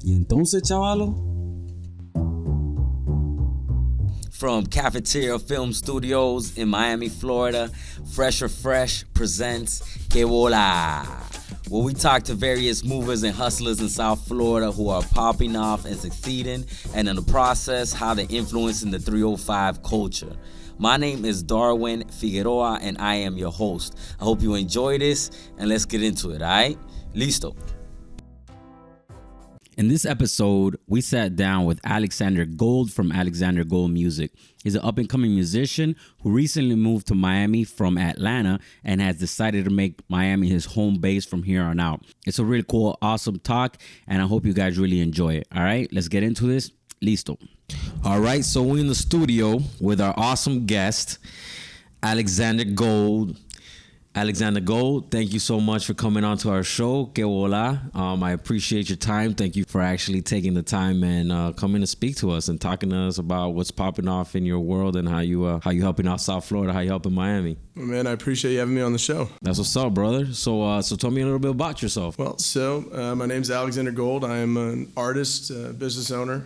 Y entonces, chavalo? From Cafeteria Film Studios in Miami, Florida, Phresh presents Que Vola, where we talk to various movers and hustlers in South Florida who are popping off and succeeding, and in the process, how they're influencing the 305 culture. My name is Darwin Figueroa, and I am your host. I hope you enjoy this, and let's get into it, all right? Listo. In this episode, we sat down with Alexander Gold from Alexander Gold Music. He's an up-and-coming musician who recently moved to Miami from Atlanta and has decided to make Miami his home base from here on out. It's a really cool, awesome talk, and I hope you guys really enjoy it. All right, let's get into this. Listo. All right, so we're in the studio with our awesome guest, Alexander Gold. Alexander Gold, thank you so much for coming on to our show. Que hola. I appreciate your time. Thank you for actually taking the time and coming to speak to us and talking to us about what's popping off in your world and how you helping out South Florida, how you helping Miami. Well, man, I appreciate you having me on the show. That's what's up, brother. So tell me a little bit about yourself. Well, my name's Alexander Gold. I am an artist, business owner.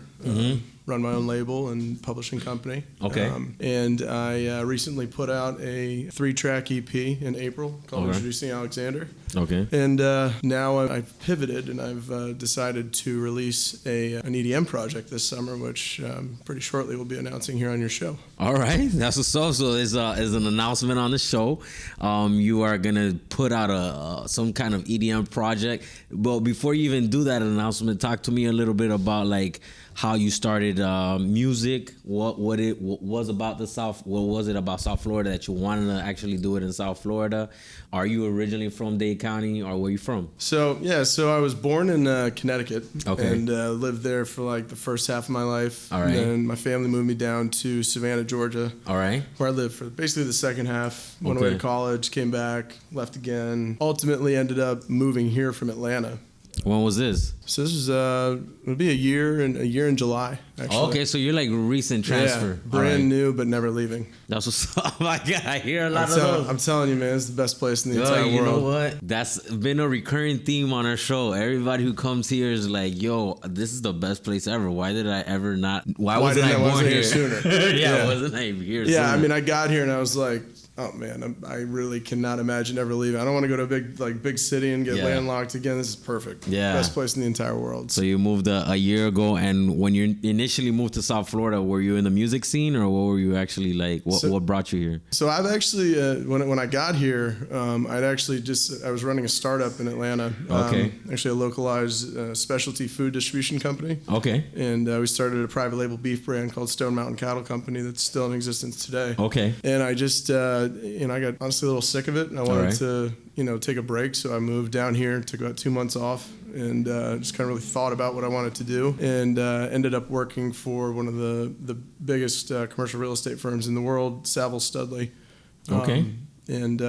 Run my own label and publishing company. Okay. And I recently put out a 3-track EP in April called Introducing Alexander. Okay. And now I've pivoted and I've decided to release an EDM project this summer, which pretty shortly we'll be announcing here on your show. All right. That's what's up. So there's an announcement on the show. You are going to put out some kind of EDM project. But before you even do that announcement, talk to me a little bit about like how you started music, what was about the South, what was it about South Florida that you wanted to actually do it in South Florida? Are you originally from Dade County, or where are you from? So I was born in Connecticut. Okay. And lived there for like the first half of my life. All right. And then my family moved me down to Savannah, Georgia. All right. Where I lived for basically the second half. Went away to college, came back, left again. Ultimately ended up moving here from Atlanta. When was this? So this is it'll be a year in July, actually. Oh, okay, so you're like recent transfer. Yeah, brand new, but never leaving. That's what's up. I hear a lot of those. I'm telling you, man, it's the best place in the entire world. You know what? That's been a recurring theme on our show. Everybody who comes here is like, yo, this is the best place ever. Why did I ever not? Why wasn't I born here sooner? Yeah, wasn't I here sooner? Yeah, I mean, I got here and I was like, oh man, I really cannot imagine ever leaving. I don't want to go to a big city and get landlocked again. This is perfect. Yeah. Best place in the entire world. So you moved a year ago, and when you initially moved to South Florida, were you in the music scene, or what were you actually like? What brought you here? So I've actually, when I got here, I was running a startup in Atlanta. Okay. Actually a localized specialty food distribution company. Okay. And we started a private label beef brand called Stone Mountain Cattle Company that's still in existence today. Okay. And I just, I got honestly a little sick of it, and I wanted to, take a break. So I moved down here, took about 2 months off, and just kind of really thought about what I wanted to do, and ended up working for one of the biggest commercial real estate firms in the world, Saville Studley. Okay. And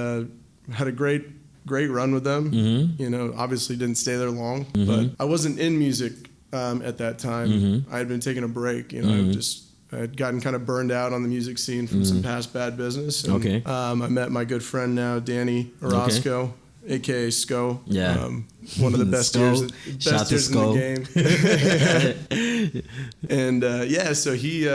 had a great run with them. Mm-hmm. Obviously didn't stay there long, Mm-hmm. but I wasn't in music at that time. Mm-hmm. I had been taking a break. Mm-hmm. I had gotten kind of burned out on the music scene from some past bad business. And, Okay. I met my good friend now, Danny Orozco, a.k.a. Sco. Yeah. One of the best years in the game. And so he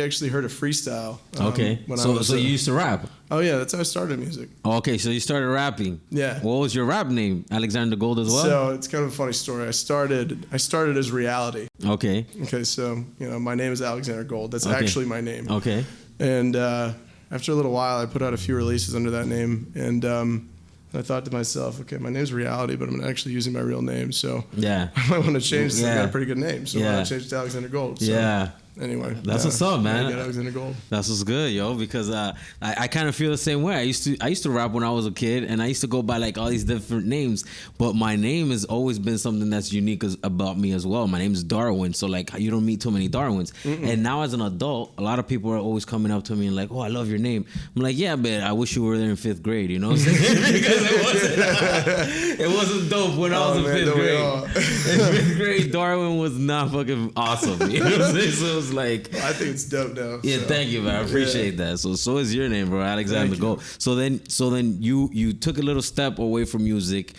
actually heard a freestyle. Okay. So you used to rap? Oh yeah, that's how I started music. Okay, so you started rapping. Yeah. What was your rap name? Alexander Gold as well? So it's kind of a funny story. I started as Reality. Okay. Okay, so my name is Alexander Gold. That's actually my name. Okay. And after a little while, I put out a few releases under that name, and I thought to myself, okay, my name's Reality, but I'm actually using my real name, so yeah, I might want to change this. I got a pretty good name, so I want to change it to Alexander Gold. So. Yeah. Anyway, that's what's up, man. Alexander Gold. That's what's good, yo. Because I kind of feel the same way. I used to rap when I was a kid, and I used to go by like all these different names. But my name has always been something that's unique about me as well. My name is Darwin, so like you don't meet too many Darwins. Mm-mm. And now as an adult, a lot of people are always coming up to me and like, "Oh, I love your name." I'm like, "Yeah, but I wish you were there in 5th grade." You know what I'm saying? Because it wasn't dope when I was in 5th grade. In 5th grade, Darwin was not fucking awesome. You know what I'm saying? So it was like, I think it's dope now. Yeah, so. Thank you, man. I appreciate that. So is your name, bro, Alexander Gold. So then you took a little step away from music,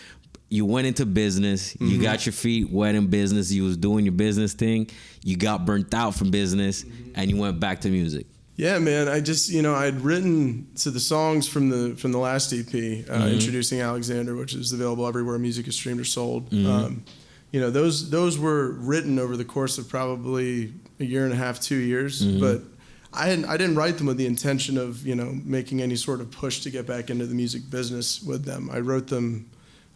you went into business, you got your feet wet in business, you was doing your business thing, you got burnt out from business, and you went back to music. Yeah, man. I just, I'd written the songs from the last EP, Introducing Alexander, which is available everywhere music is streamed or sold. Those were written over the course of probably a year and a half, 2 years, but I didn't write them with the intention of, making any sort of push to get back into the music business with them. I wrote them.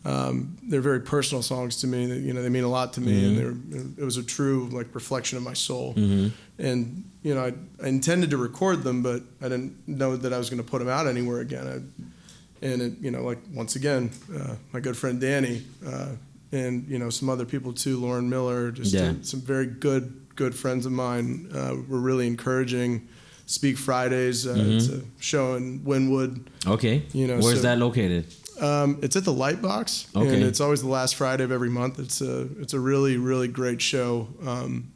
They're very personal songs to me. They mean a lot to me, and it was a true reflection of my soul. And I intended to record them, but I didn't know that I was going to put them out anywhere again. Once again, my good friend Danny, and some other people too, Lauren Miller, some very good friends of mine were really encouraging. Speak Fridays, it's a show in Wynwood. Okay. Where's that located? It's at the Lightbox, and it's always the last Friday of every month. It's a really, really great show.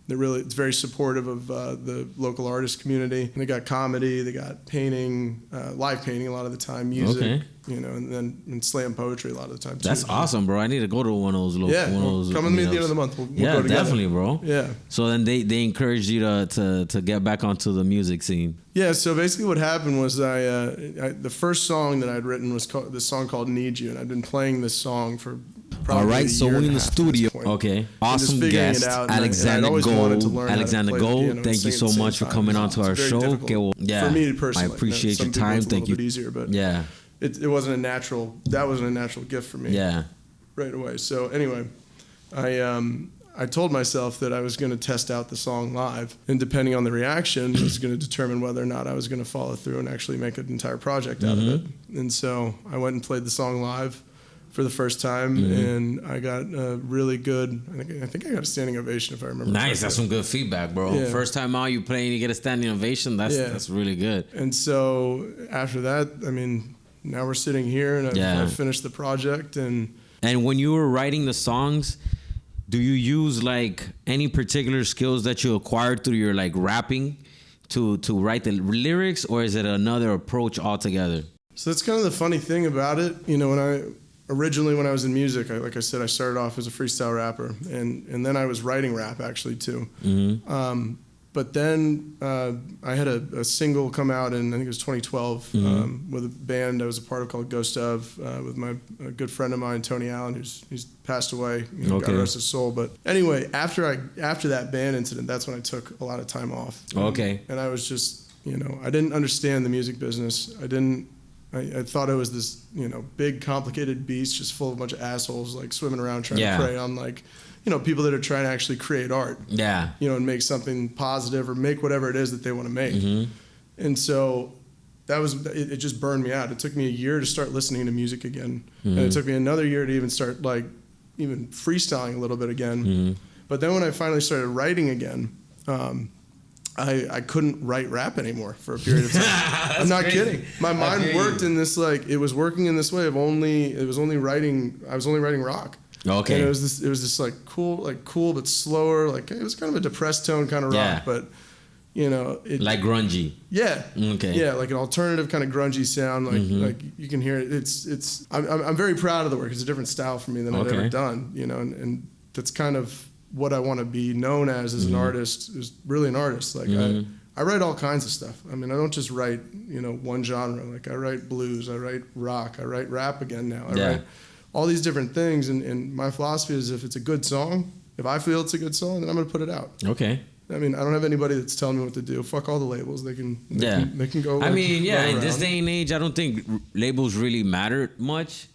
It's very supportive of the local artist community. And they got comedy, they got painting, live painting a lot of the time, music, and slam poetry a lot of the time too. That's awesome, bro. I need to go to one of those. Come with me at the end of the month. We'll go together. Definitely, bro. Yeah. So then they encouraged you to get back onto the music scene. Yeah, so basically what happened was the first song that I'd written was this song called Need You, and I'd been playing this song for probably all right, so we're in the studio. Okay. Awesome guest, Alexander Gold. Alexander Gold, thank you so much for coming on to our show. Okay, well, for me personally. I appreciate your time. Thank you. Easier, but yeah. It wasn't a natural gift for me. Yeah. Right away. So anyway, I told myself that I was going to test out the song live, and depending on the reaction, I was going to determine whether or not I was going to follow through and actually make an entire project out of it. And so I went and played the song live for the first time, and I got a really good. I think I got a standing ovation, if I remember. Nice, that's some good feedback, bro. Yeah. First time out, you play and you get a standing ovation. That's really good. And so after that, now we're sitting here, and I've finished the project. And when you were writing the songs, do you use any particular skills that you acquired through your rapping to write the lyrics, or is it another approach altogether? So that's kind of the funny thing about it. When I was in music, like I said, I started off as a freestyle rapper, and then I was writing rap actually too. But then I had a single come out in, I think it was 2012, with a band I was a part of called Ghost of, with a good friend of mine, Tony Allen, who's passed away. God rest his soul. But anyway, after that band incident, that's when I took a lot of time off. And I was just, I didn't understand the music business. I thought it was this, big, complicated beast just full of a bunch of assholes swimming around trying to prey on people that are trying to actually create art. Yeah. And make something positive or make whatever it is that they want to make. And so it just burned me out. It took me a year to start listening to music again. And it took me another year to even start even freestyling a little bit again. But then when I finally started writing again, I couldn't write rap anymore for a period of time. I'm not kidding. My mind worked in this it was working in this way of I was only writing rock. Okay. And it was this cool but slower, it was kind of a depressed tone kind of rock, but grungy. Yeah. Okay. Yeah, an alternative kind of grungy sound, you can hear it. I'm very proud of the work. It's a different style for me than I've ever done, and that's kind of what I want to be known as an artist, is really an artist. I write all kinds of stuff. I don't just write, one genre. I write blues, I write rock, I write rap again now. I write all these different things, and my philosophy is if it's a good song, if I feel it's a good song, then I'm going to put it out. Okay. I don't have anybody that's telling me what to do. Fuck all the labels. They can go. In this day and age, I don't think labels really matter much.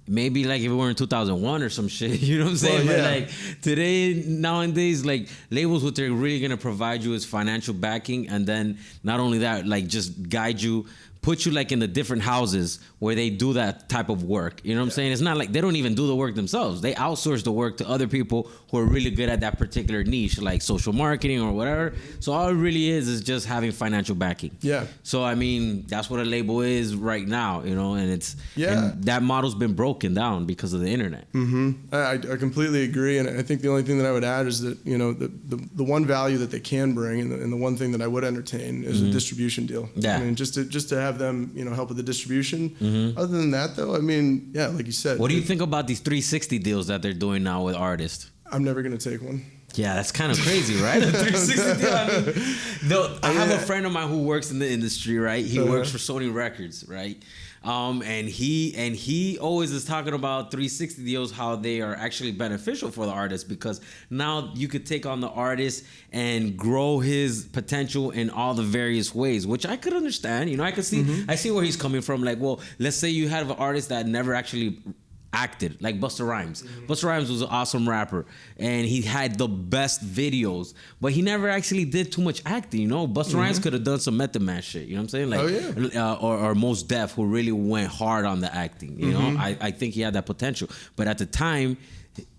Maybe if it were in 2001 or some shit, you know what I'm saying? Well, but today, nowadays, labels, what they're really gonna provide you is financial backing, and then not only that, just guide you, put you in the different houses where they do that type of work. You know what I'm saying? It's not they don't even do the work themselves. They outsource the work to other people who are really good at that particular niche, like social marketing or whatever. So all it really is just having financial backing. Yeah. So that's what a label is right now, and it's and that model's been broken down because of the internet. I completely agree, and I think the only thing that I would add is that the one value that they can bring, and the one thing that I would entertain is a distribution deal. Yeah. Just to have have them, help with the distribution. Other than that, though, I mean, yeah, like you said. What do you think about these 360 deals that they're doing now with artists? I'm never going to take one. Yeah, that's kind of crazy, right? The 360 deal. I have a friend of mine who works in the industry, right? He works for Sony Records, right? And he always is talking about 360 deals, how they are actually beneficial for the artist, because now you could take on the artist and grow his potential in all the various ways, which I could understand. I could see, I see where he's coming from. Like, well, let's say you have an artist that never actually acted, like Busta Rhymes. Busta Rhymes was an awesome rapper, and he had the best videos, but he never actually did too much acting. Busta Rhymes could have done some Method Man shit. You know what I'm saying? Like, or Mos Def, who really went hard on the acting. You know, I think he had that potential, but at the time,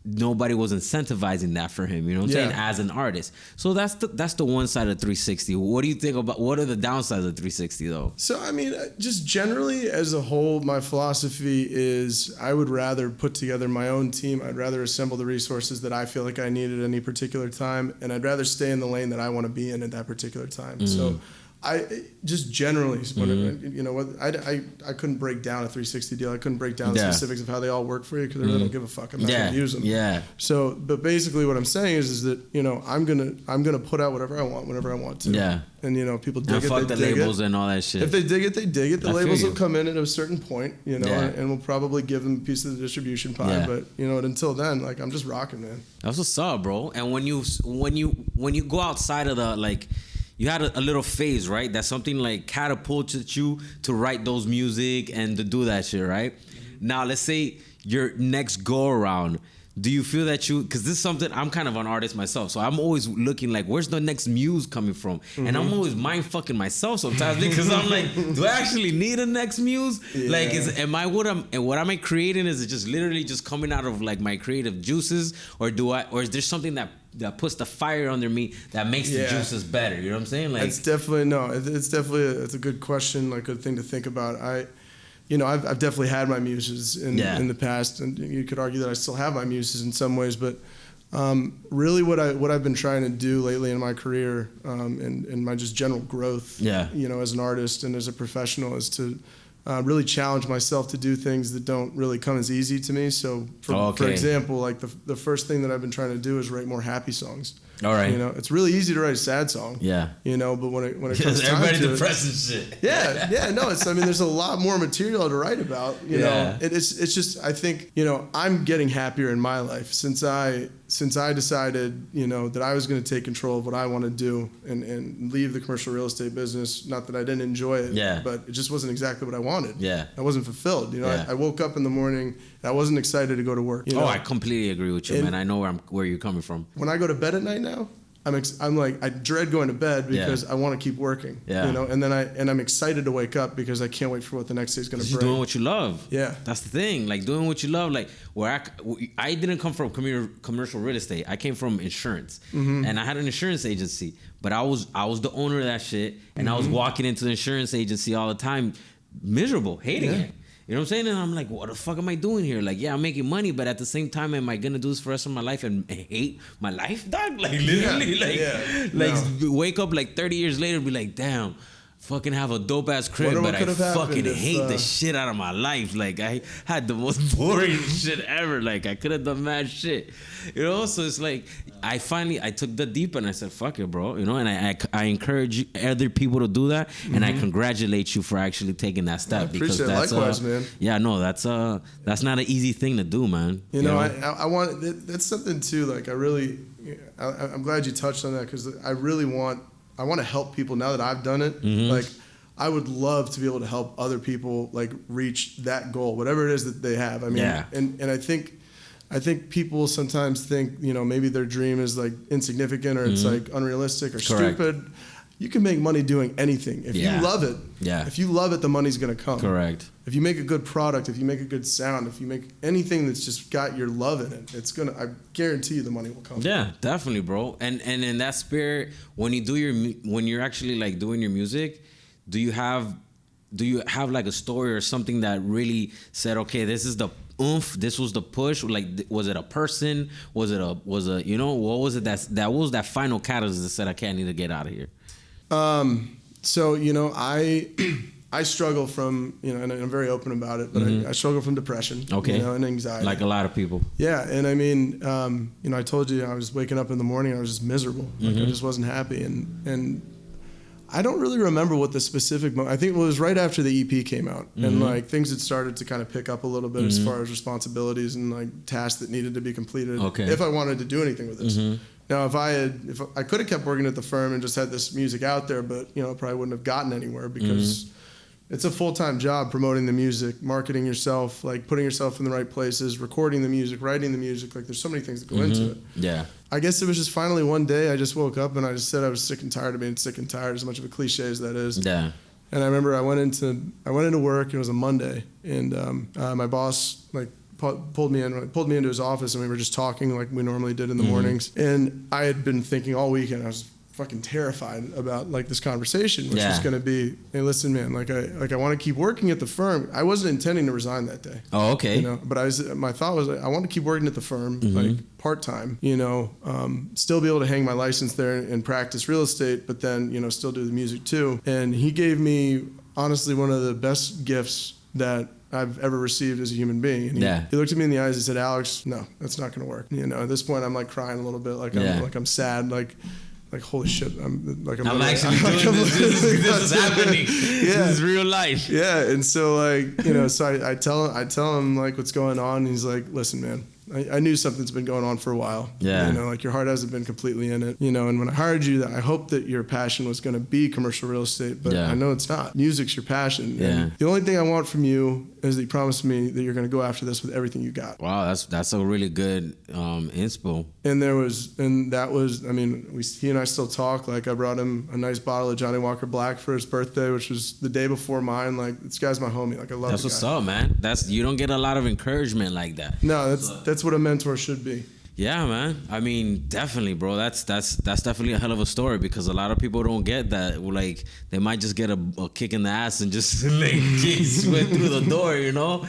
nobody was incentivizing that for him, you know what I'm saying, as an artist. So that's the one side of 360. What do you think about, what are the downsides of 360 though? So I mean, just generally as a whole, my philosophy is I would rather put together my own team. I'd rather assemble the resources that I feel like I need at any particular time, and I'd rather stay in the lane that I want to be in at that particular time. So I just generally, I couldn't break down a 360 deal. I couldn't break down the specifics of how they all work for you, because I really don't give a fuck. I'm not going to use them. Yeah. So, but basically, what I'm saying is that I'm gonna put out whatever I want whenever I want to. Yeah. And people dig it. Fuck they the dig labels it. and all that shit. If they dig it, they dig it. The labels will come in at a certain point, and we'll probably give them a piece of the distribution pie. Yeah. But until then, like, I'm just rocking, man. That's what's up, bro. And when you go outside of the, like, you had a little phase, right? That something like catapulted you to write those music and to do that shit, right? Now, let's say your next go around, do you feel that because this is something, I'm kind of an artist myself, so I'm always looking like, where's the next muse coming from? And I'm always mind fucking myself sometimes, because I'm like, do I actually need a next muse? Yeah. Like, what am I creating? Is it just literally just coming out of like my creative juices, or is there something that puts the fire under me that makes the juices better? You know what I'm saying? Like, it's definitely it's a good question, like a thing to think about. I've definitely had my muses in the past, and you could argue that I still have my muses in some ways, but really what I've been trying to do lately in my career, and my just general growth, as an artist and as a professional, is to really challenge myself to do things that don't really come as easy to me. So, for example, like the first thing that I've been trying to do is write more happy songs. All right. It's really easy to write a sad song. Yeah. But when it comes time everybody to depresses shit. Yeah. No, there's a lot more material to write about. It's just, I think, I'm getting happier in my life since I decided, that I was going to take control of what I want to do and leave the commercial real estate business. Not that I didn't enjoy it, but it just wasn't exactly what I wanted. Yeah. I wasn't fulfilled. I woke up in the morning and I wasn't excited to go to work. I completely agree with you, man. I know where you're coming from. When I go to bed at night now, I'm like, I dread going to bed because I want to keep working. Yeah. And then I'm excited to wake up because I can't wait for what the next day is going to bring. You're doing what you love. Yeah. That's the thing. Like, doing what you love. Like, where I didn't come from commercial real estate. I came from insurance. And I had an insurance agency, but I was the owner of that shit, and I was walking into the insurance agency all the time, miserable, hating it. You know what I'm saying? And I'm like, what the fuck am I doing here? Like, I'm making money, but at the same time, am I gonna do this for the rest of my life and hate my life, dog? Like, literally, wake up like 30 years later and be like, damn, fucking have a dope ass crib, but I fucking hate the shit out of my life. Like, I had the most boring shit ever. Like, I could have done mad shit, So it's like, I took the deep and I said, fuck it, bro, And I encourage other people to do that, and I congratulate you for actually taking that step. I appreciate it. Likewise, man. Yeah, no, that's not an easy thing to do, man. I want that's something too. Like, I'm glad you touched on that, because I want to help people now that I've done it. Like, I would love to be able to help other people, like, reach that goal, whatever it is that they have. I mean, and I think people sometimes think, maybe their dream is like insignificant, or it's like unrealistic or stupid. You can make money doing anything. If you love it, if you love it, the money's going to come. Correct. If you make a good product, if you make a good sound, if you make anything that's just got your love in it, I guarantee you the money will come. Yeah, definitely, bro. And in that spirit, when you're actually like doing your music, do you have like a story or something that really said, okay, this is the oomph, this was the push? Like, was it a person? Was it what was it that was that final catalyst that said, okay, I need to get out of here? So, I struggle from, and I'm very open about it, but I struggle from depression, and anxiety. Like a lot of people. Yeah, and I mean, I told you I was waking up in the morning, I was just miserable. Like I just wasn't happy, and I don't really remember what the specific moment. I think it was right after the EP came out, and like things had started to kind of pick up a little bit as far as responsibilities and like tasks that needed to be completed. If I wanted to do anything with this. Now, if I could have kept working at the firm and just had this music out there, but probably wouldn't have gotten anywhere because it's a full-time job promoting the music, marketing yourself, like putting yourself in the right places, recording the music, writing the music. Like there's so many things that go into it. Yeah. I guess it was just finally one day I just woke up and I just said I was sick and tired of being sick and tired, as much of a cliche as that is. Yeah. And I remember I went into work, and it was a Monday, and my boss like pulled me into his office, and we were just talking like we normally did in the mornings. And I had been thinking all weekend, I was fucking terrified about like this conversation, which was going to be, hey, listen, man, like I want to keep working at the firm. I wasn't intending to resign that day. Oh, okay. But my thought was I want to keep working at the firm, like part-time, still be able to hang my license there and practice real estate, but then, still do the music too. And he gave me, honestly, one of the best gifts that I've ever received as a human being. And he looked at me in the eyes and said, Alex, no, that's not going to work. At this point, I'm like crying a little bit, I'm sad, like holy shit, I'm actually doing this. This is happening. This is real life. Yeah, and so so I tell him like what's going on. And he's like, listen, man, I knew something's been going on for a while. Yeah. Like your heart hasn't been completely in it. And when I hired you, I hoped that your passion was going to be commercial real estate, but I know it's not. Music's your passion. Yeah. And the only thing I want from you is that you promised me that you're going to go after this with everything you got. Wow, that's a really good inspo. And he and I still talk. Like I brought him a nice bottle of Johnny Walker Black for his birthday, which was the day before mine. Like this guy's my homie. Like I love. That's what's up, man. You don't get a lot of encouragement like that. No, that's what a mentor should be. Yeah, man. I mean, definitely, bro. That's definitely a hell of a story, because a lot of people don't get that. Like, they might just get a kick in the ass and just like swing through the door,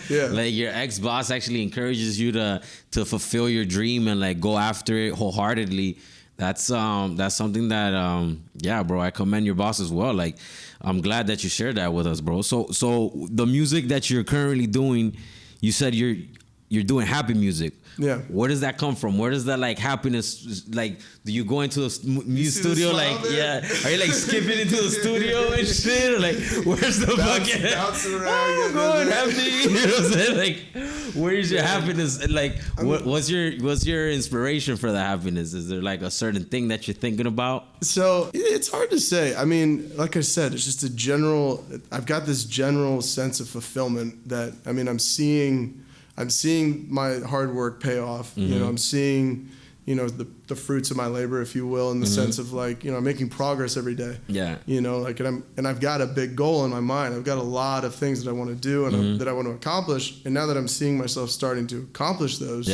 Yeah. Like your ex-boss actually encourages you to fulfill your dream and like go after it wholeheartedly. That's something that yeah, bro. I commend your boss as well. Like, I'm glad that you shared that with us, bro. So the music that you're currently doing, you said you're doing happy music. Yeah. Where does that come from? Where does that like happiness, like, do you go into a music studio, like, are you like skipping into the studio and shit? Or like, where's the fucking bouncing around? I'm going happy. You know what I'm saying? Like, where's your happiness? Like, what's your inspiration for the happiness? Is there like a certain thing that you're thinking about? So it's hard to say. I mean, like I said, it's just I've got this general sense of fulfillment that, I mean, I'm seeing my hard work pay off. I'm seeing, the fruits of my labor, if you will, in the sense of like, making progress every day. Yeah. Like, and I've got a big goal in my mind. I've got a lot of things that I want to do and that I want to accomplish. And now that I'm seeing myself starting to accomplish those,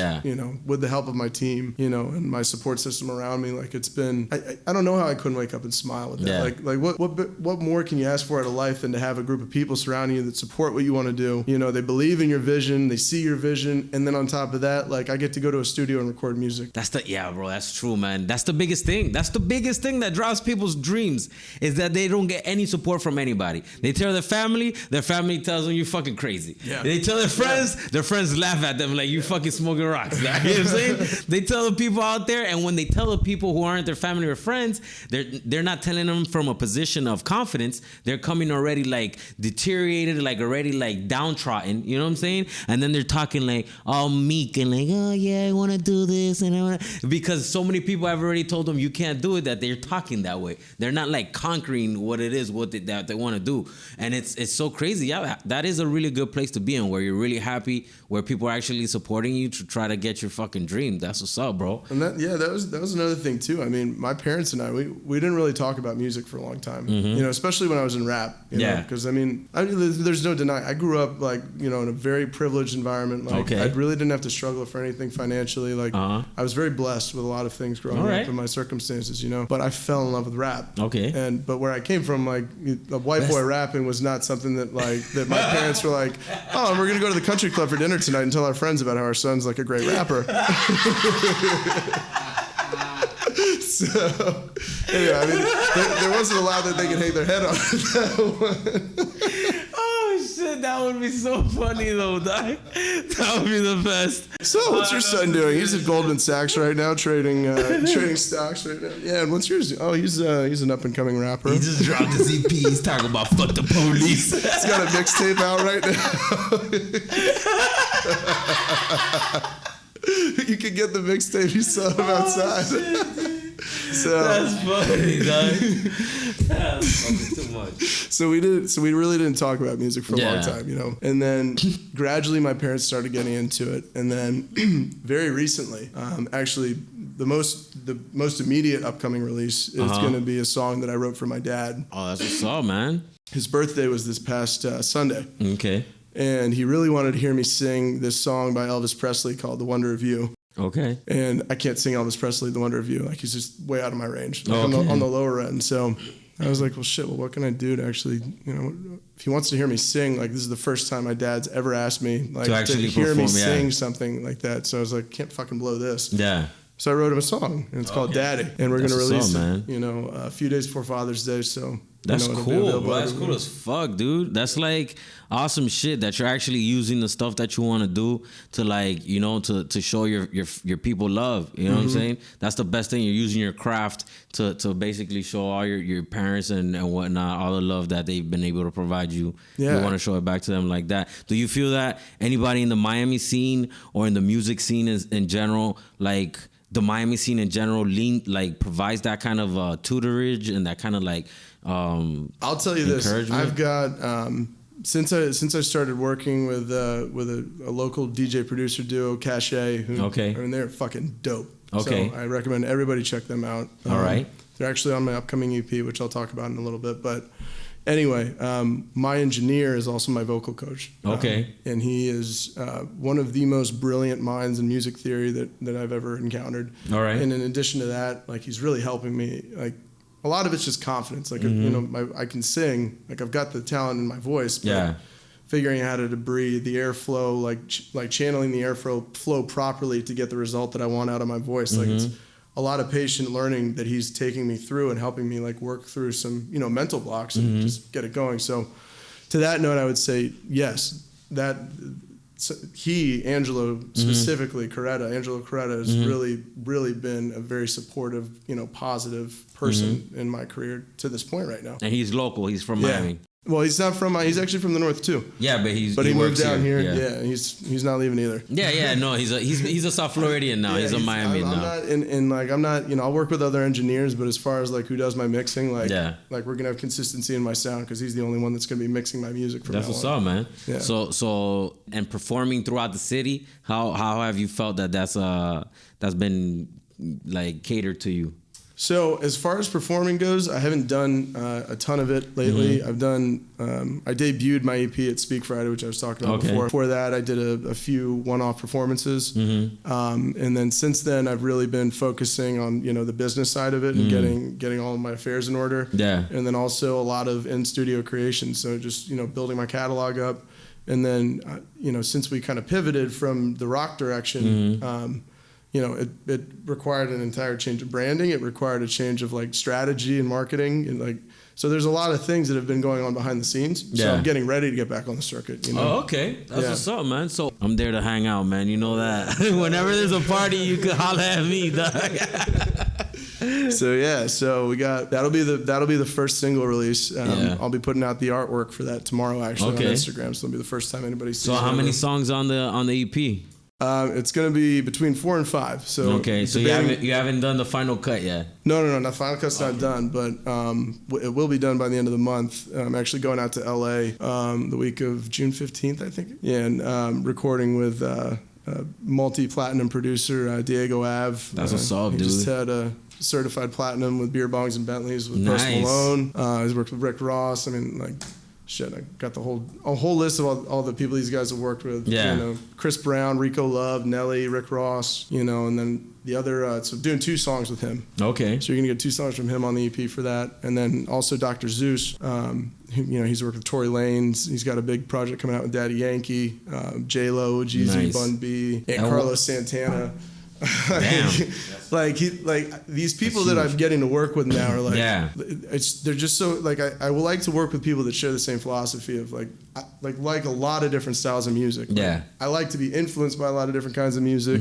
with the help of my team, and my support system around me, like it's been, I don't know how I couldn't wake up and smile with that. Yeah. Like what more can you ask for out of life than to have a group of people surrounding you that support what you want to do? They believe in your vision, they see your vision. And then on top of that, like I get to go to a studio and record music. That's true, man. That's the biggest thing. That's the biggest thing that drives people's dreams, is that they don't get any support from anybody. They tell their family tells them you're fucking crazy. Yeah. They tell their friends laugh at them like you fucking smoking rocks. You know what I'm saying? They tell the people out there, and when they tell the people who aren't their family or friends, they're not telling them from a position of confidence. They're coming already like deteriorated, like already like downtrodden. You know what I'm saying? And then they're talking like all meek and like, oh yeah, I want to do this and I want to, because so many people have already told them you can't do it, that they're talking that way. They're not like conquering what it is, that they want to do. And it's so crazy. Yeah, that is a really good place to be in, where you're really happy, where people are actually supporting you to try to get your fucking dream. That's what's up, bro. And that was another thing too. I mean, my parents and I, we didn't really talk about music for a long time. Especially when I was in rap. Because I mean, there's no denying. I grew up like, in a very privileged environment. Like I really didn't have to struggle for anything financially. Like I was very blessed with a lot of things growing up in my circumstances, but I fell in love with rap. Okay. But where I came from, like the white boy rapping was not something that that my parents were like, oh, we're gonna go to the country club for dinner tonight and tell our friends about how our son's like a great rapper. So anyway, I mean, there wasn't a lot that they could hang their head on that one. That would be so funny though. That would be the best. So what's your son doing? He's at Goldman Sachs right now, trading stocks right now. Yeah, and what's yours? Oh, he's an up and coming rapper. He just dropped his EP. He's talking about fuck the police. He's got a mixtape out right now. You can get the mixtape. He's selling them outside. So that's funny, dog. That's fucking too much. So we really didn't talk about music for a long time, you know. And then gradually my parents started getting into it, and then very recently, actually the most immediate upcoming release is going to be a song that I wrote for my dad. Oh, that's what's up, man. His birthday was this past Sunday. Okay. And he really wanted to hear me sing this song by Elvis Presley called "The Wonder of You." Okay. And I can't sing Elvis Presley, "The Wonder of You." Like, he's just way out of my range, like on the lower end. So I was like, well, shit, what can I do to actually, you know, if he wants to hear me sing, like, this is the first time my dad's ever asked me, like, to hear me sing something like that. So I was like, can't fucking blow this. Yeah. So I wrote him a song, and it's called Daddy. And we're going to release it, you know, a few days before Father's Day. So that's cool, bro. That's cool as fuck, dude. That's like awesome shit that you're actually using the stuff that you want to do to, like, you know, to show your people love. You know what I'm saying? That's the best thing. You're using your craft to basically show all your parents and whatnot, all the love that they've been able to provide you. Yeah. You want to show it back to them like that. Do you feel that anybody in the Miami scene or in the music scene in general, like, the Miami scene in general, provides that kind of tutorage and that kind of like I'll tell you this. I've got since I started working with a local DJ producer duo, Cache, who I mean, they're fucking dope. Okay. So I recommend everybody check them out. All right. They're actually on my upcoming EP, which I'll talk about in a little bit. But anyway, my engineer is also my vocal coach. Okay. And he is one of the most brilliant minds in music theory that I've ever encountered. All right. And in addition to that, like, he's really helping me. Like, a lot of it's just confidence. Like, you know, I can sing. Like, I've got the talent in my voice. But figuring out how to breathe, the airflow, like channeling the airflow properly to get the result that I want out of my voice. Like, it's a lot of patient learning that he's taking me through and helping me, like, work through some, you know, mental blocks and just get it going. So to that note, I would say, yes, that Angelo specifically, Angelo Coretta has really, really been a very supportive, you know, positive person in my career to this point right now. And he's local. He's from Miami. Well, he's not from. He's actually from the north too. Yeah, but he moved down here. Yeah, he's not leaving either. Yeah. No, he's a South Floridian now. He's a Miami now. I'm not, and like, I'm not. You know, I'll work with other engineers, but as far as like who does my mixing, like we're gonna have consistency in my sound because he's the only one that's gonna be mixing my music. From that's what's up, man. Yeah. So and performing throughout the city, how have you felt that's been like catered to you? So as far as performing goes, I haven't done a ton of it lately. I've done, I debuted my EP at Speak Friday, which I was talking about before. Before that, I did a few one-off performances. And then since then, I've really been focusing on, you know, the business side of it and getting all of my affairs in order. Yeah. And then also a lot of in-studio creation. So just, you know, building my catalog up. And then, you know, since we kind of pivoted from the rock direction, you know, it required an entire change of branding. It required a change of like strategy and marketing, and like, so there's a lot of things that have been going on behind the scenes. Yeah. So I'm getting ready to get back on the circuit. You know? Oh, okay. That's what's up, man. So I'm there to hang out, man. You know that. Whenever there's a party, you can holler at me, dog. So we got that'll be the first single release. I'll be putting out the artwork for that tomorrow, actually, on Instagram. So it'll be the first time anybody sees it. So how many songs on the EP? It's going to be between 4 and 5. So so you haven't done the final cut yet? No. The final cut's not done, but it will be done by the end of the month. I'm actually going out to LA the week of June 15th, I think. Yeah, and recording with multi-platinum producer Diego Ave. That's what's up, dude. He just had a certified platinum with Beer Bongs and Bentleys with Post Malone. He's worked with Rick Ross. I mean, like, shit, I got a whole list of all the people these guys have worked with. Yeah. You know, Chris Brown, Rico Love, Nelly, Rick Ross, you know, and then the other, so doing 2 songs with him. Okay. So you're going to get 2 songs from him on the EP for that. And then also Dr. Zeus, you know, he's worked with Tory Lanez. He's got a big project coming out with Daddy Yankee, J-Lo, Jeezy, Bun B, and Carlos Santana. Damn. like these people that I'm getting to work with now are like, they're just so like I would like to work with people that share the same philosophy of like a lot of different styles of music. Like, I like to be influenced by a lot of different kinds of music,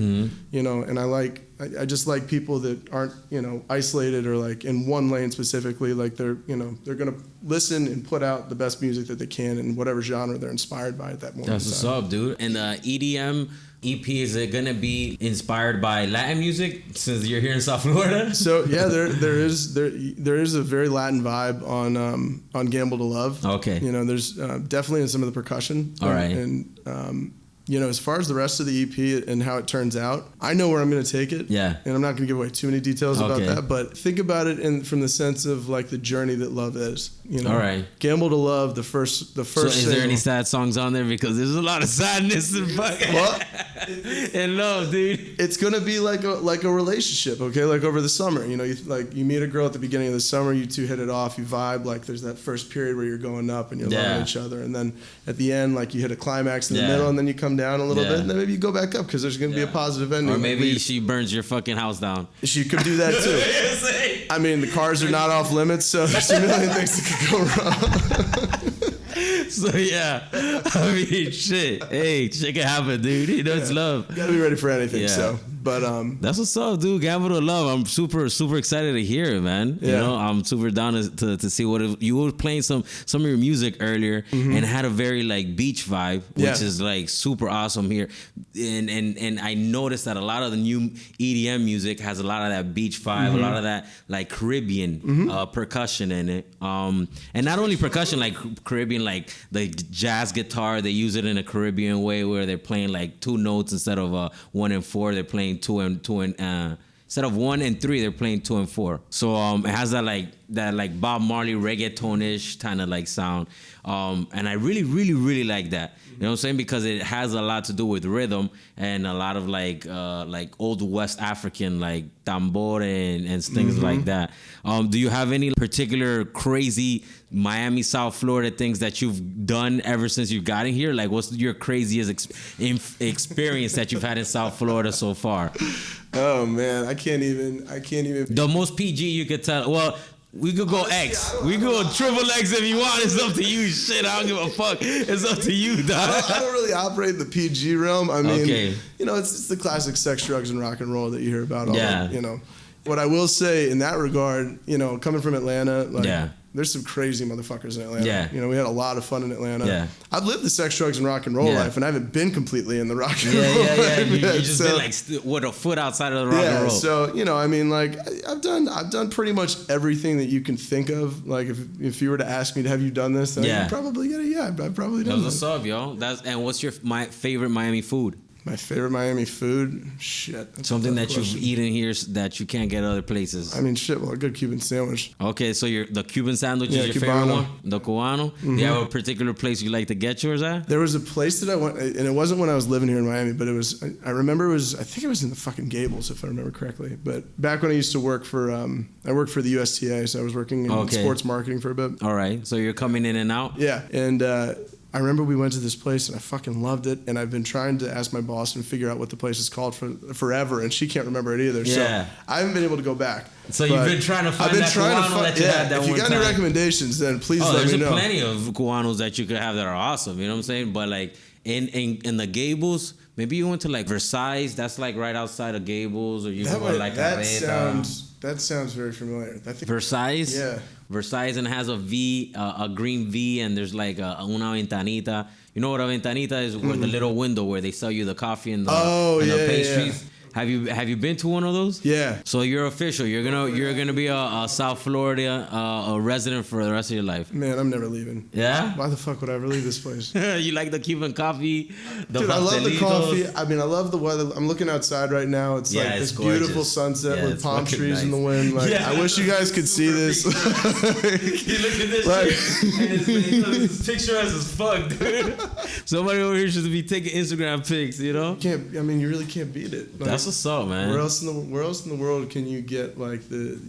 you know, and I just like people that aren't, you know, isolated or like in one lane specifically. Like they're gonna listen and put out the best music that they can in whatever genre they're inspired by at that moment. That's what's up, dude. And the EDM EP, is it gonna be inspired by Latin music since you're here in South Florida? So yeah, there is a very Latin vibe on Gamble to Love. Okay. You know, there's definitely in some of the percussion. All right. And you know, as far as the rest of the EP and how it turns out, I know where I'm going to take it. Yeah. And I'm not going to give away too many details about that, but think about it from the sense of like the journey that love is. You know, all right. Gamble to Love, the first. So is there any sad songs on there? Because there's a lot of sadness and and love, dude. It's gonna be like a relationship, okay? Like over the summer, you know, you meet a girl at the beginning of the summer, you two hit it off, you vibe. Like there's that first period where you're going up and you're loving each other, and then at the end, like you hit a climax in the middle, and then you come down a litle bit, and then maybe you go back up because there's gonna be a positive ending. Or maybe she burns your fucking house down. She could do that too. I mean, the cars are not off limits, so there's a million things that could go wrong. So yeah, I mean, shit. Hey, shit can happen, dude. You know, it's love. You gotta be ready for anything. Yeah. So, but that's what's up, dude. Gamble to Love. I'm super excited to hear it, man. Yeah. You know, I'm super down to see what you were playing some of your music earlier and had a very like beach vibe, which is like super awesome here. And I noticed that a lot of the new EDM music has a lot of that beach vibe, a lot of that like Caribbean percussion in it. And not only percussion, like Caribbean, like the jazz guitar, they use it in a Caribbean way where they're playing like two notes instead of 1 and 4. They're playing two and instead of 1 and 3, they're playing 2 and 4. So it has that Bob Marley reggaeton-ish kind of like sound. And I really like that. You know what I'm saying? Because it has a lot to do with rhythm and a lot of like old West African like tambor and things like that. Do you have any particular crazy Miami, South Florida things that you've done ever since you got in here? Like, what's your craziest experience that you've had in South Florida so far? Oh man, I can't even. The most PG you could tell. Well, we could go X. We could go triple X if you want. It's up to you. Shit, I don't give a fuck. It's up to you, dog. I don't really operate in the PG realm. I mean, you know, it's the classic sex, drugs, and rock and roll that you hear about. You know, what I will say in that regard, you know, coming from Atlanta, like, there's some crazy motherfuckers in Atlanta. Yeah. You know, we had a lot of fun in Atlanta. Yeah. I've lived the sex, drugs, and rock and roll life, and I haven't been completely in the rock and roll life. You just been like with a foot outside of the rock and roll. So, you know, I mean, like, I've done pretty much everything that you can think of. Like, if you were to ask me, have you done this? Then I'd probably get it. I've probably done What's up, yo? And what's your favorite Miami food? My favorite Miami food? Shit. Something that you've eaten here that you can't get other places. I mean, shit, well, a good Cuban sandwich. Okay, so the Cuban sandwich is your favorite one? The Cubano? Do you have a particular place you like to get yours at? There was a place that I went, and it wasn't when I was living here in Miami, but it was, I remember I think it was in the fucking Gables, if I remember correctly. But back when I used to work for, I worked for the USTA, so I was working in sports marketing for a bit. All right, so you're coming in and out? Yeah, and I remember we went to this place and I fucking loved it, and I've been trying to ask my boss and figure out what the place is called for forever, and she can't remember it either. So I haven't been able to go back. So you've been trying to find that Cubano that you had that one time. If you got any recommendations, then please let me know. There's plenty of Cubanos that you could have that are awesome. You know what I'm saying? But like in the Gables, maybe you went to like Versailles. That's like right outside of Gables, or you go like that sounds very familiar. I think Versailles. Yeah. Versailles, and has a V, a green V, and there's like una ventanita. You know what a ventanita is? Where the little window where they sell you the coffee and the pastries. Yeah. Have you been to one of those? Yeah. So you're official. You're gonna be a South Florida a resident for the rest of your life. Man, I'm never leaving. Yeah. Why the fuck would I ever leave this place? You like the Cuban coffee? Dude, I love the coffee. I mean, I love the weather. I'm looking outside right now. It's like this beautiful sunset with palm trees in the wind. Like, I wish you guys could see this. You look at this shit, and it's picturesque as fuck, dude. Somebody over here should be taking Instagram pics, you know? You really can't beat it. Like, that's what's up, man. Where else in the world can you get like the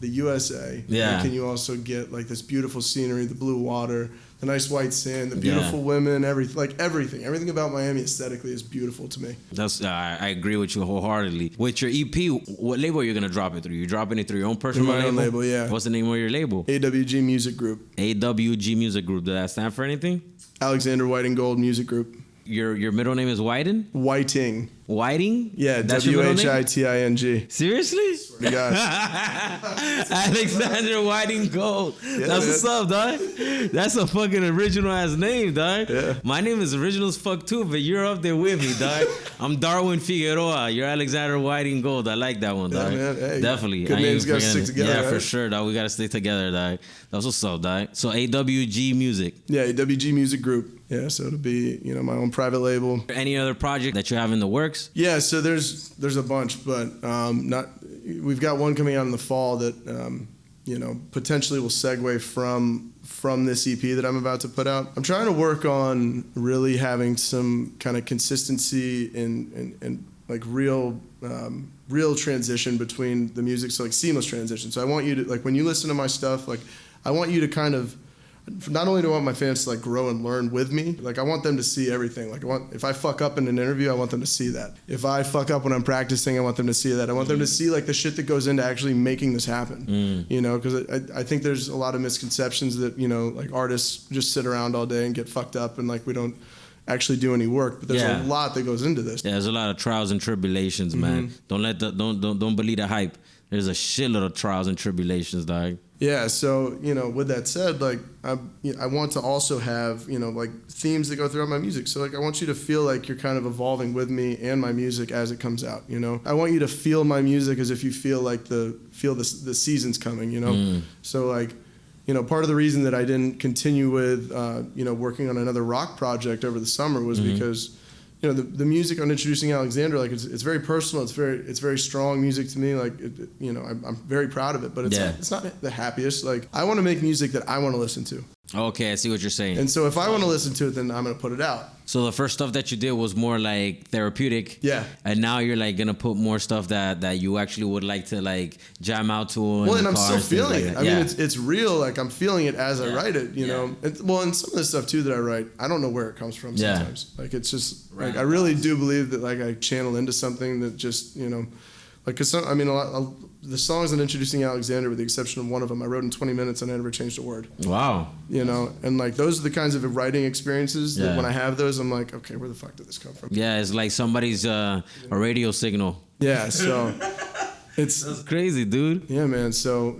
USA? Yeah. And can you also get like this beautiful scenery, the blue water, the nice white sand, the beautiful women, everything about Miami aesthetically is beautiful to me. I agree with you wholeheartedly. With your EP, what label are you gonna drop it through? You dropping it through your own personal my own label, yeah. What's the name of your label? AWG Music Group. AWG Music Group. Does that stand for anything? Alexander Whiting Gold Music Group. Your middle name is Whiting? Whiting. Whiting? Yeah, That's your middle name? WHITING. Seriously? You got Alexander Whiting Gold. Yeah, That's what's up, dog. That's a fucking original ass name, dog. Yeah. My name is original as fuck too, but you're up there with me, dog. I'm Darwin Figueroa. You're Alexander Whiting Gold. I like that one, dog. Yeah, man. Hey, definitely. good names gotta stick together. Yeah, right? for sure, dog. We gotta stick together, dog. That's what's up, dog. So AWG Music. Yeah, AWG Music Group. Yeah, so it'll be, my own private label. Any other project that you have in the works? Yeah, so there's a bunch, but we've got one coming out in the fall that potentially will segue from this EP that I'm about to put out. I'm trying to work on really having some kind of consistency and like real transition between the music, so like seamless transition. So I want you to, like, when you listen to my stuff, like I want you to kind of, not only do I want my fans to like grow and learn with me, like I want them to see everything. Like if I fuck up in an interview, I want them to see that. If I fuck up when I'm practicing, I want them to see that. I want them to see like the shit that goes into actually making this happen. Because I think there's a lot of misconceptions that like artists just sit around all day and get fucked up and like we don't actually do any work. But there's a lot that goes into this. Yeah, there's a lot of trials and tribulations, man. Don't believe the hype. There's a shitload of trials and tribulations, dog. Yeah, so, with that said, like, I want to also have, like, themes that go throughout my music. So, like, I want you to feel like you're kind of evolving with me and my music as it comes out, I want you to feel my music as if you feel like the season's coming, So, like, part of the reason that I didn't continue with, working on another rock project over the summer was because the music on Introducing Alexander, like it's very personal. It's very strong music to me. Like I'm very proud of it, but it's not the happiest. Like I want to make music that I want to listen to. Okay, I see what you're saying. And so if I want to listen to it, then I'm gonna put it out. So the first stuff that you did was more like therapeutic. Yeah. And now you're like gonna put more stuff that you actually would like to like jam out to. Well, and I'm still feeling it. I mean, it's real. Like I'm feeling it as I write it. You know. And some of the stuff too that I write, I don't know where it comes from sometimes. Like it's just like I really do believe that like I channel into something that just like because the songs on Introducing Alexander, with the exception of one of them, I wrote in 20 minutes and I never changed a word. Wow. And like those are the kinds of writing experiences that when I have those, I'm like, okay, where the fuck did this come from? Yeah, it's like somebody's a radio signal. Yeah, so that's crazy, dude. Yeah, man. So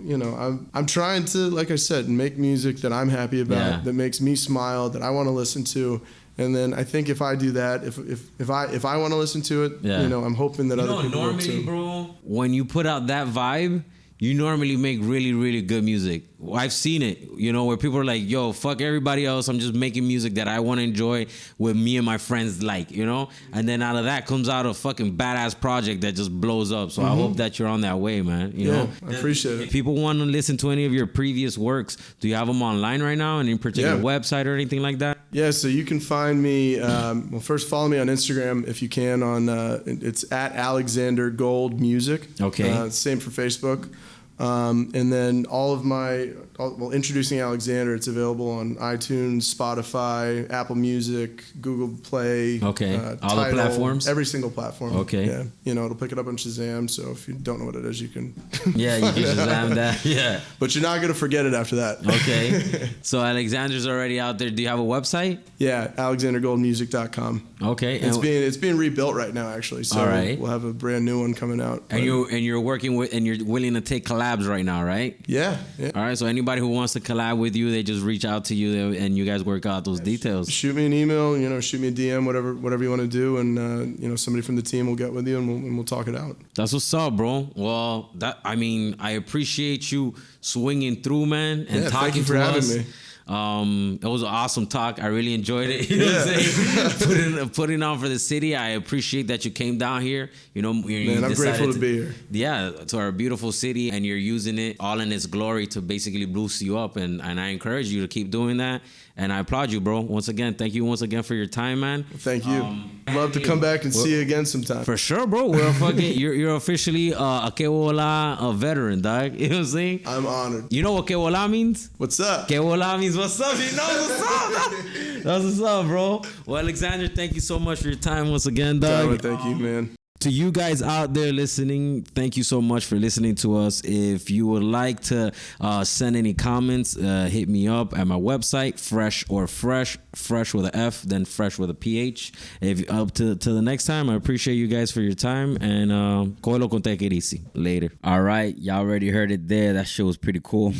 I'm trying to, like I said, make music that I'm happy about, that makes me smile, that I want to listen to. And then I think if I do that, if I want to listen to it, I'm hoping that other people will too. Bro, when you put out that vibe, you normally make really, really good music. I've seen it, where people are like, yo, fuck everybody else. I'm just making music that I want to enjoy with me and my friends like, And then out of that comes out a fucking badass project that just blows up. So I hope that you're on that way, man. You know? I appreciate it. If people want to listen to any of your previous works, do you have them online right now? Any particular website or anything like that? Yeah, so you can find me, first follow me on Instagram if you can. It's at Alexander Gold Music. Okay. Same for Facebook. And then all of Introducing Alexander, it's available on iTunes, Spotify, Apple Music, Google Play. Okay. All Tidal, the platforms? Every single platform. Okay. Yeah. It'll pick it up on Shazam, so if you don't know what it is, you can Yeah, you can Shazam that. Yeah. But you're not going to forget it after that. Okay. So Alexander's already out there. Do you have a website? Yeah, alexandergoldmusic.com. Okay. It's being rebuilt right now, actually. So we'll have a brand new one coming out. And you're working with, and you're willing to take collabs right now, right? Yeah. All right. So anybody who wants to collab with you, they just reach out to you and you guys work out those details. Shoot me an email, shoot me a DM, whatever you want to do, and somebody from the team will get with you and we'll talk it out. That's what's up, bro. Well, I appreciate you swinging through, man, and talking thank you for to having us. me. It was an awesome talk. I really enjoyed it. You know what I'm saying? Putting on for the city. I appreciate that you came down here. You know, man, I'm grateful to be here. Yeah, to our beautiful city, and you're using it all in its glory to basically boost you up. And I encourage you to keep doing that. And I applaud you, bro. Once again, thank you once again for your time, man. Thank you. Love to come back and see you again sometime. For sure, bro. We're you're officially a Kewola veteran, dog. You know what I'm saying? I'm honored. You know what Kewola means? What's up? Kewola means what's up. You know what's up. That's what's up, bro. Well, Alexander, thank you so much for your time once again, dog. Thank you, man. To you guys out there listening, thank you so much for listening to us. If you would like to send any comments, hit me up at my website, Phresh or Phresh, Phresh with an F, then Phresh with a PH. If up to the next time, I appreciate you guys for your time, and Coelo con te querisi. Later. All right, y'all already heard it there. That shit was pretty cool.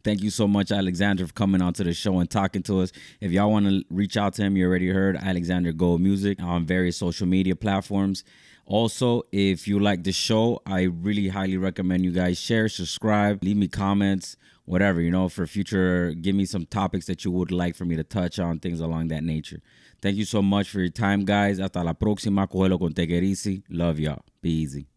Thank you so much, Alexander, for coming onto the show and talking to us. If y'all want to reach out to him, you already heard Alexander Gold Music on various social media platforms. Also, if you like the show, I really highly recommend you guys share, subscribe, leave me comments, whatever, you know, for future. Give me some topics that you would like for me to touch on, things along that nature. Thank you so much for your time, guys. Hasta la próxima. Cógelo con te querisi. Love y'all. Be easy.